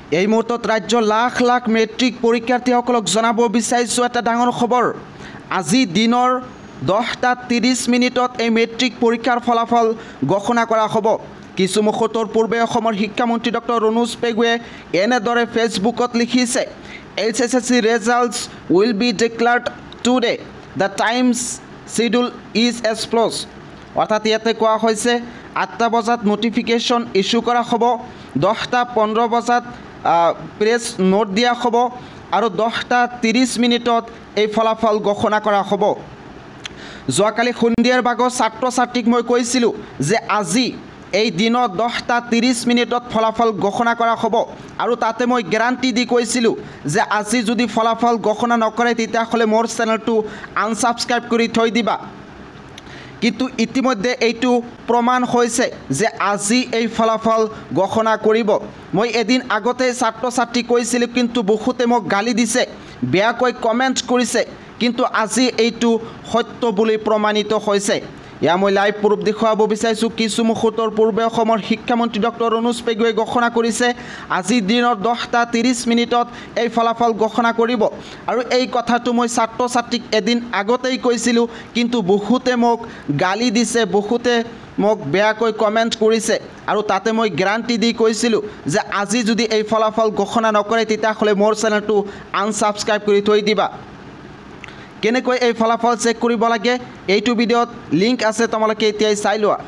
এই মুহূৰ্তত ৰাজ্যৰ লাখ লাখ মেট্ৰিক পৰীক্ষাৰ্থীসকলক জনাব বিচাৰিছোঁ এটা ডাঙৰ খবৰ। আজি দিনৰ 10:30 এই মেট্ৰিক পৰীক্ষাৰ ফলাফল ঘোষণা কৰা হ'ব। কিছু মুহূৰ্তৰ পূৰ্বে অসমৰ শিক্ষামন্ত্ৰী ডক্টৰ ৰণোজ পেগুৱে এনেদৰে ফেচবুকত লিখিছে, HSSC results will be declared today. The times schedule is as follows. অৰ্থাৎ ইয়াতে কোৱা হৈছে 8টা বজাত নটিফিকেশ্যন ইস্যু কৰা হ'ব, 10:15 বজাত প্ৰেছ নোট দিয়া হ'ব আৰু 10:30 এই ফলাফল ঘোষণা কৰা হ'ব। যোৱাকালি সন্ধিয়াৰ ভাগত ছাত্ৰ ছাত্ৰীক মই কৈছিলোঁ যে আজি এই দিনত 10:30 ফলাফল ঘোষণা কৰা হ'ব আৰু তাতে মই গেৰাণ্টি দি কৈছিলোঁ যে আজি যদি ফলাফল ঘোষণা নকৰে তেতিয়াহ'লে মোৰ চেনেলটো আনছাবস্ক্ৰাইব কৰি থৈ দিবা। কিন্তু ইতিমধ্যে এইটো প্ৰমাণ হৈছে যে আজি এই ফলাফল ঘোষণা কৰিব। মই এদিন আগতে ছাত্ৰ ছাত্ৰী কৈছিলোঁ, কিন্তু বহুতে মোক গালি দিছে, বেয়াকৈ কমেণ্ট কৰিছে, কিন্তু আজি এইটো সত্য বুলি প্ৰমাণিত হৈছে। এয়া মই লাইভ প্ৰুফ দেখুৱাব বিচাৰিছোঁ। কিছু মুহূৰ্তৰ পূৰ্বে অসমৰ শিক্ষামন্ত্ৰী ডক্টৰ ৰণোজ পেগুৱে ঘোষণা কৰিছে আজিৰ দিনৰ 10:30 এই ফলাফল ঘোষণা কৰিব। আৰু এই কথাটো মই ছাত্ৰ ছাত্ৰীক এদিন আগতেই কৈছিলোঁ, কিন্তু বহুতে মোক গালি দিছে, বহুতে মোক বেয়াকৈ কমেণ্ট কৰিছে আৰু তাতে মই গেৰাণ্টি দি কৈছিলোঁ যে আজি যদি এই ফলাফল ঘোষণা নকৰে তেতিয়াহ'লে মোৰ চেনেলটো আনছাবস্ক্ৰাইব কৰি থৈ দিবা। কেনেকৈ এই ফলাফল চেক কৰিব লাগে এইটো ভিডিঅ'ত লিংক আছে, তোমালোকে এতিয়াই চাই লোৱা।